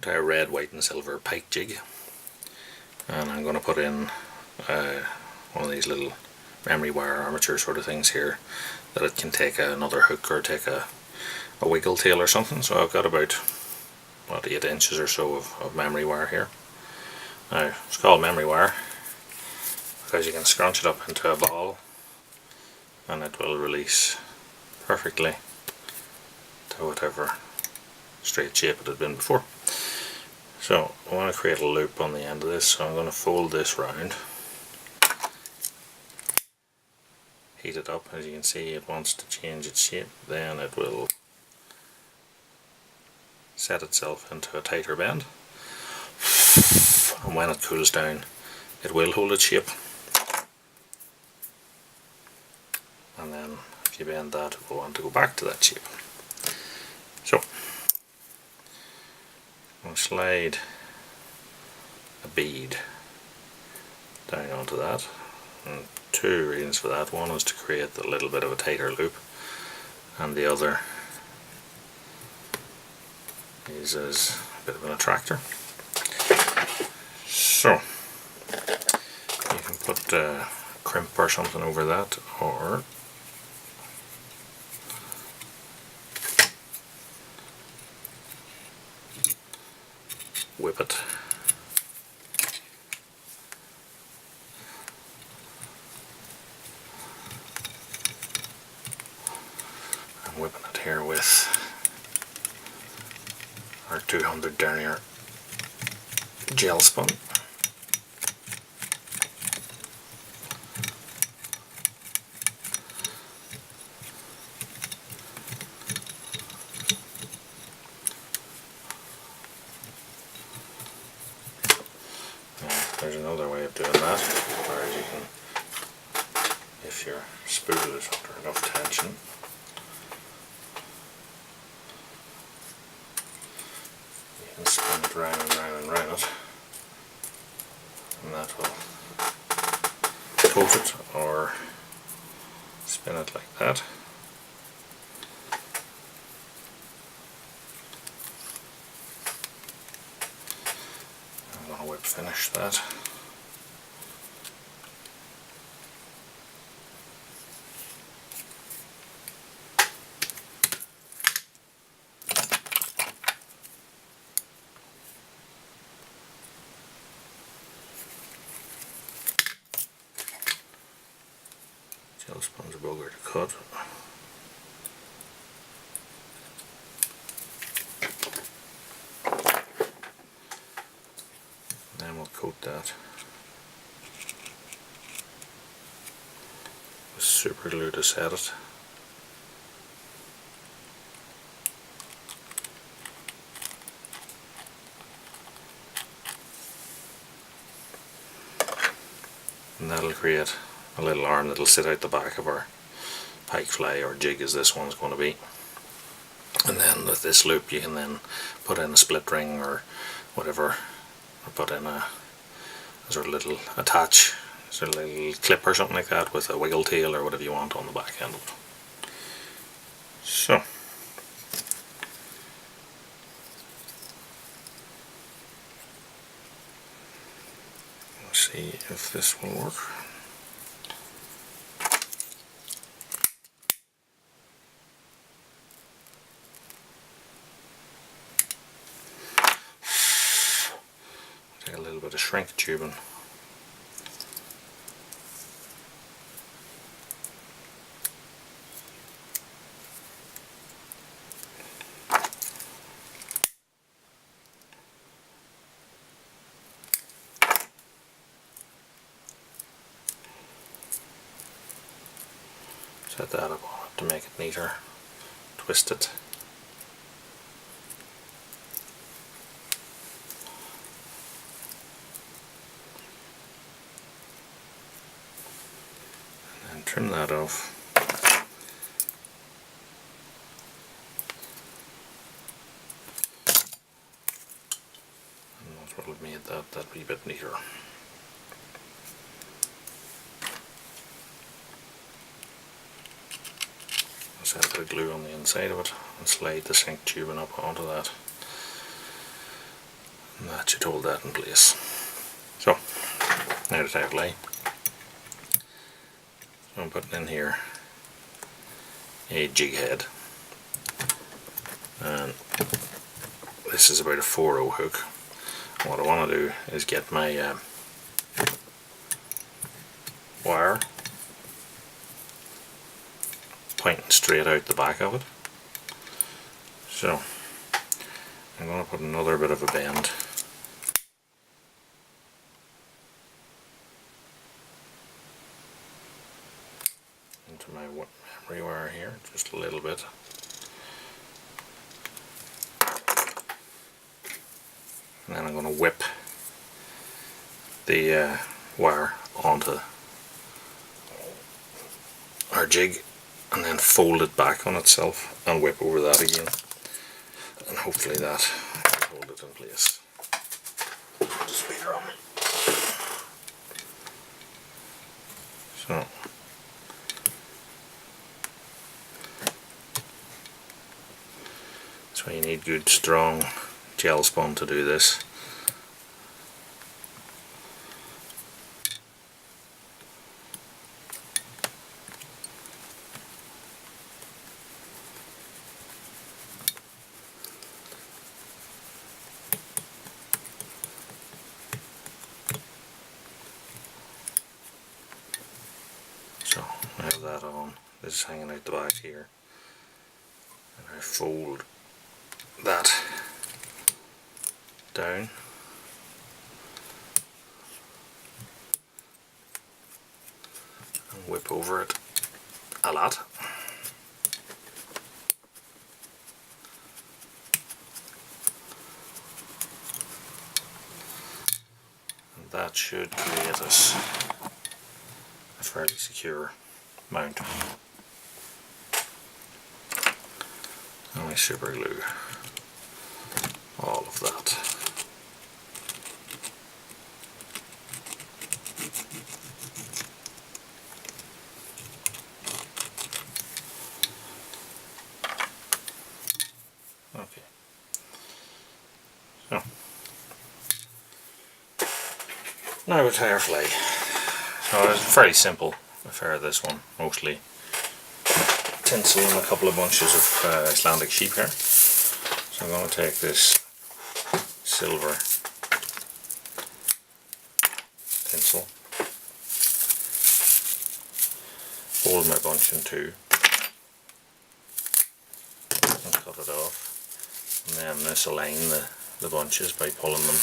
got a red, white and silver Pike Jig, and I'm going to put in one of these little memory wire armature sort of things here, that it can take another hook or take a wiggle tail or something. So I've got about 8 inches or so of memory wire here. Now it's called memory wire because you can scrunch it up into a ball and it will release perfectly to whatever straight shape it had been before. So I want to create a loop on the end of this, so I'm going to fold this round, heat it up. As you can see, it wants to change its shape, then it will set itself into a tighter bend, and when it cools down it will hold its shape, and then if you bend that it will want to go back to that shape. So I'm going to slide a bead down onto that, and two reasons for that. One is to create a little bit of a tighter loop, and the other is as a bit of an attractor. So you can put crimp or something over that, or whip it. I'm whipping it here with our 200 denier gel spun. There's another way of doing that, where you can, if your spool is under enough tension, you can spin it round and round and round it, and that will coat it, or spin it like that. I'm going to whip finish that. Gel spun's a bugger to cut. Then we'll coat that with super glue to set it. And that'll create a little arm that'll sit out the back of our pike fly or jig, as this one's going to be. And then with this loop you can then put in a split ring or whatever, or put in a sort of little attach, sort of little clip or something like that with a wiggle tail or whatever you want on the back end of it. So let's see if this will work. Take a little bit of shrink tubing. Set that up on it to make it neater. Twist it. And then trim that off. And that's what would made that wee bit neater. Set the glue on the inside of it and slide the shrink tubing up onto that. And that should hold that in place. So, now to tie it lay. So I'm putting in here a jig head, and this is about a 4/0 hook. What I want to do is get my wire pointing straight out the back of it. So I'm going to put another bit of a bend into my memory wire here, just a little bit. And then I'm going to whip the wire onto our jig and then fold it back on itself and whip over that again, and hopefully that will hold it in place. Speeder on. So you need good strong gel spun to do this. So I have that on. This is hanging out the back here, and I fold that down and whip over it a lot. And that should create us a fairly secure mount. And we super glue all of that. Okay. So now we tie our flag. So it's a fairly simple affair, this one, mostly tinsel and a couple of bunches of Icelandic sheep hair. So I'm going to take this silver tinsel, fold my bunch in two and cut it off, and then misalign the bunches by pulling them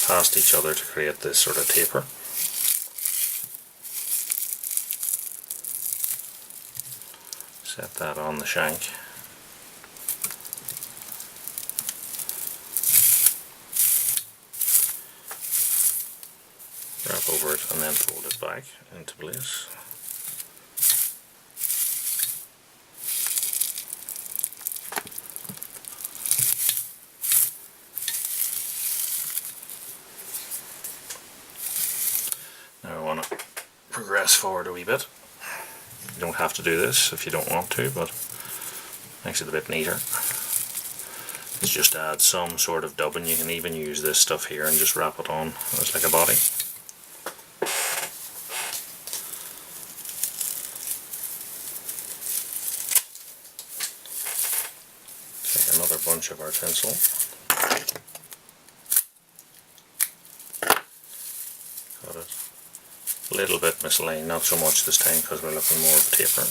past each other to create this sort of taper. Set that on the shank. Wrap over it and then fold it back into place. Now I want to progress forward a wee bit. You don't have to do this if you don't want to, but it makes it a bit neater. Let's just add some sort of dubbing. You can even use this stuff here and just wrap it on as like a body. Take another bunch of our tinsel. Got it. A little bit misaligned, not so much this time because we're looking more of a taper.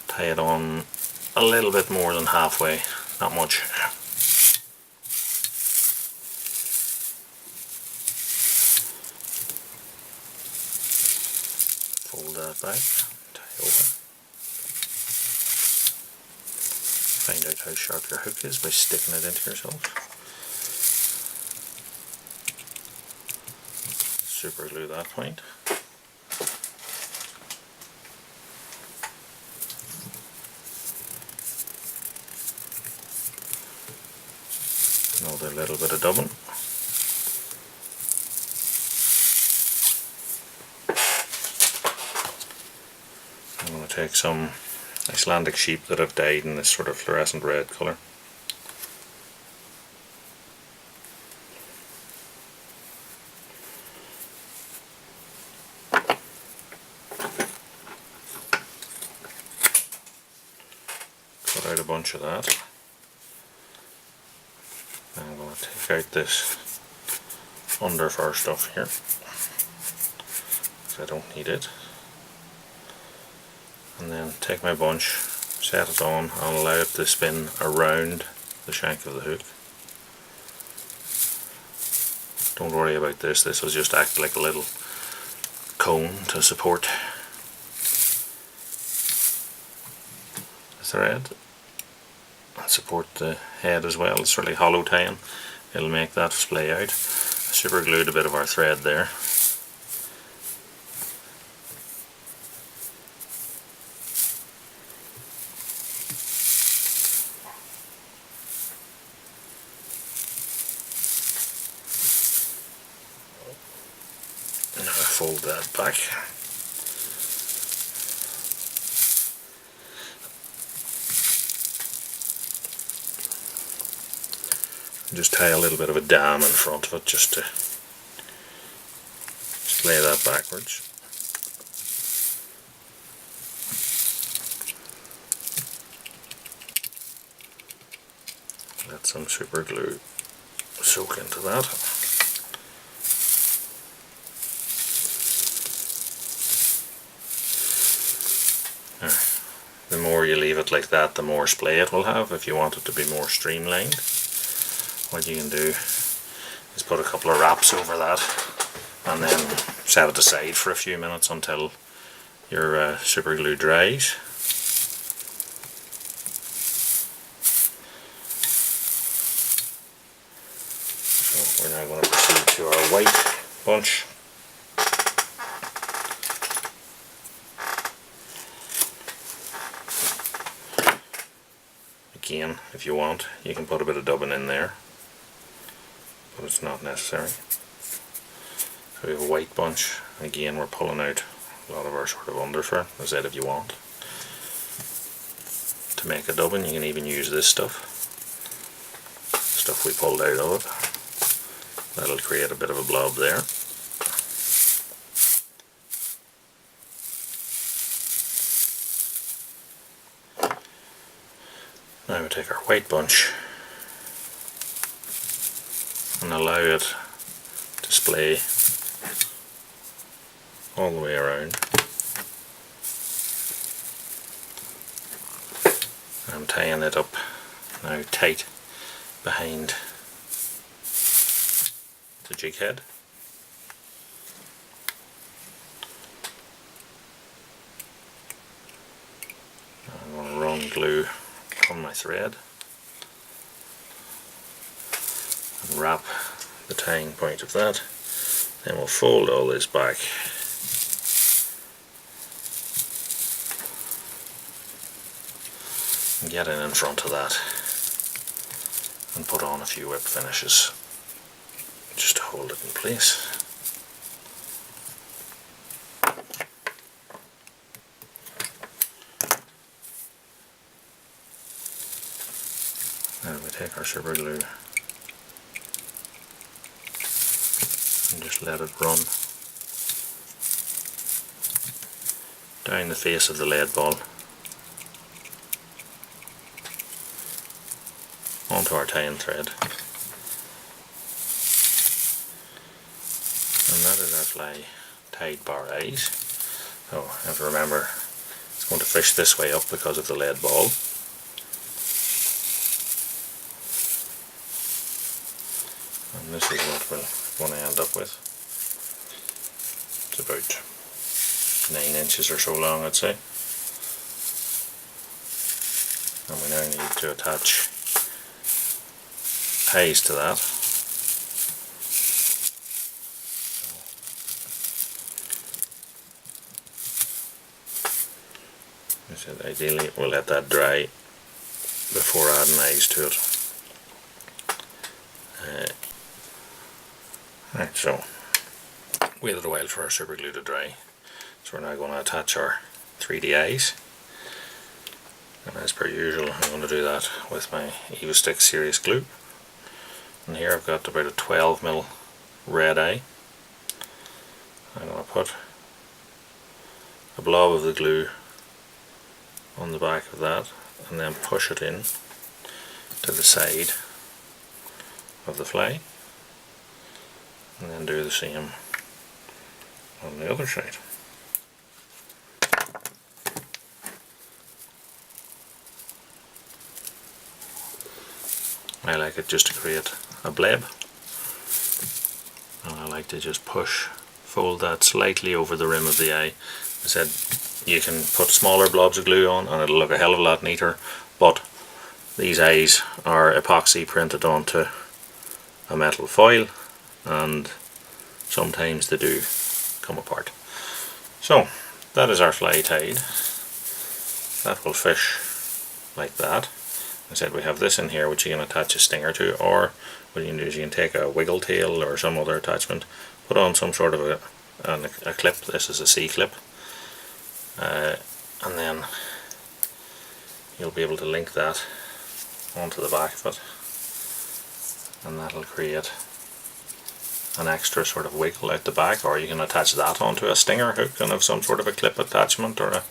Tie it on a little bit more than halfway, not much. Fold that back, tie over. Find out how sharp your hook is by sticking it into yourself. Super glue that point. Another little bit of dubbing. I'm going to take some Icelandic sheep that I've dyed in this sort of fluorescent red colour. a bunch of that. I'm going to take out this under fur stuff here, because I don't need it. And then take my bunch, set it on, and allow it to spin around the shank of the hook. Don't worry about this, this will just act like a little cone to support the thread and support the head as well. It's really hollow tying, it'll make that splay out. I super glued a bit of our thread there. Now fold that back. Just tie a little bit of a dam in front of it just to lay that backwards. Let some super glue soak into that. The more you leave it like that, the more splay it will have. If you want it to be more streamlined, what you can do is put a couple of wraps over that and then set it aside for a few minutes until your super glue dries. So we're now going to proceed to our white bunch. Again, if you want, you can put a bit of dubbing in there, but it's not necessary. So we have a white bunch. Again, we're pulling out a lot of our sort of underfur. As I said, if you want to make a dubbing, you can even use this stuff we pulled out of it. That'll create a bit of a blob there. Now we take our white bunch and allow it to splay all the way around. I'm tying it up now tight behind the jig head. I'm going to run glue on my thread and wrap the tying point of that. Then we'll fold all this back and get in front of that and put on a few whip finishes just to hold it in place. Now we take our super glue and just let it run down the face of the lead ball onto our tying thread, and that is our fly tied bar eyes. So you have to remember it's going to fish this way up because of the lead ball. And this is what we're going to end up with. It's about 9 inches or so long, I'd say. And we now need to attach eyes to that. I said ideally we'll let that dry before adding eyes to it. Right, so waited a while for our super glue to dry, so we're now going to attach our 3D eyes, and as per usual I'm going to do that with my EvoStick Serious Glue. And here I've got about a 12mm red eye. I'm going to put a blob of the glue on the back of that, and then push it in to the side of the fly, and then do the same on the other side. I like it just to create a bleb, and I like to just fold that slightly over the rim of the eye. I said you can put smaller blobs of glue on and it'll look a hell of a lot neater, but these eyes are epoxy printed onto a metal foil, and sometimes they do come apart. So that is our fly tied. That will fish like that. I said we have this in here which you can attach a stinger to, or what you can do is you can take a wiggle tail or some other attachment, put on some sort of a clip. This is a C-clip, and then you'll be able to link that onto the back of it, and that'll create an extra sort of wiggle out the back. Or you can attach that onto a stinger hook and have some sort of a clip attachment, or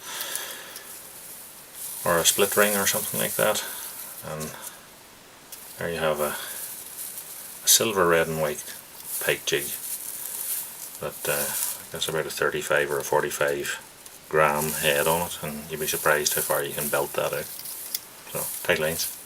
a split ring or something like that. And there you have a silver, red and white pike jig that I guess about a 35 or a 45 gram head on it, and you'd be surprised how far you can belt that out. So tight lines.